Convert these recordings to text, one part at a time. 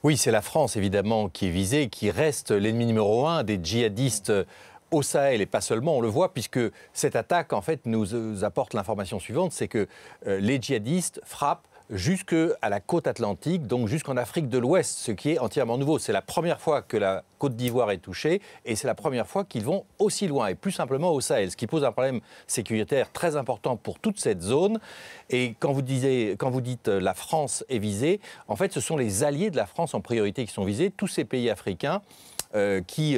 Oui, c'est la France, évidemment, qui est visée, qui reste l'ennemi numéro un des djihadistes au Sahel, et pas seulement, on le voit, puisque cette attaque, en fait, nous apporte l'information suivante, c'est que les djihadistes frappent jusqu'à la côte atlantique, donc jusqu'en Afrique de l'Ouest, ce qui est entièrement nouveau. C'est la première fois que la Côte d'Ivoire est touchée, et c'est la première fois qu'ils vont aussi loin, et plus simplement au Sahel, ce qui pose un problème sécuritaire très important pour toute cette zone. Et quand vous dites la France est visée, en fait, ce sont les alliés de la France en priorité qui sont visés, tous ces pays africains qui,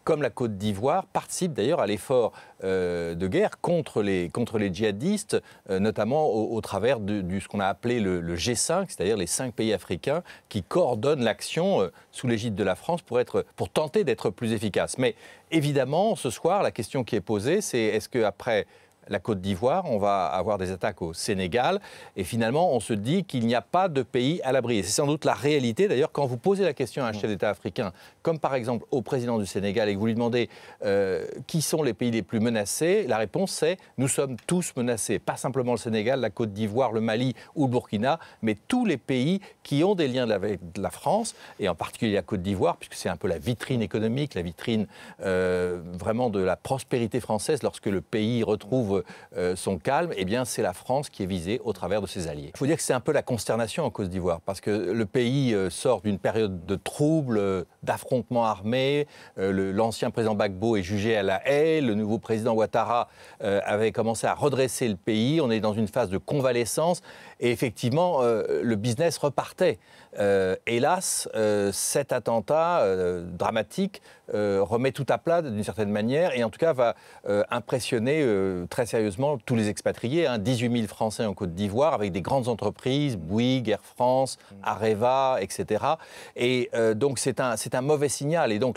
comme la Côte d'Ivoire, participent d'ailleurs à l'effort de guerre contre les djihadistes, notamment au travers de ce qu'on a appelé le G5, c'est-à-dire les 5 pays africains qui coordonnent l'action sous l'égide de la France pour tenter d'être plus efficace. Mais évidemment, ce soir, la question qui est posée, c'est est-ce qu'après la Côte d'Ivoire, on va avoir des attaques au Sénégal, et finalement on se dit qu'il n'y a pas de pays à l'abri. Et c'est sans doute la réalité. D'ailleurs, quand vous posez la question à un chef d'État africain, comme par exemple au président du Sénégal, et que vous lui demandez qui sont les pays les plus menacés, la réponse c'est « nous sommes tous menacés ». Pas simplement le Sénégal, la Côte d'Ivoire, le Mali ou le Burkina, mais tous les pays qui ont des liens avec la France, et en particulier la Côte d'Ivoire, puisque c'est un peu la vitrine économique, la vitrine vraiment de la prospérité française. Lorsque le pays retrouve son calme, eh bien c'est la France qui est visée au travers de ses alliés. Il faut dire que c'est un peu la consternation en Côte d'Ivoire, parce que le pays sort d'une période de troubles, d'affrontements armés. L'ancien président Gbagbo est jugé à la haie, le nouveau président Ouattara avait commencé à redresser le pays. On est dans une phase de convalescence, et effectivement le business repartait. Hélas, cet attentat dramatique remet tout à plat d'une certaine manière, et en tout cas va impressionner très sérieusement tous les expatriés, 18 000 Français en Côte d'Ivoire, avec des grandes entreprises, Bouygues, Air France, Areva, etc. Et donc c'est un mauvais signal. Et donc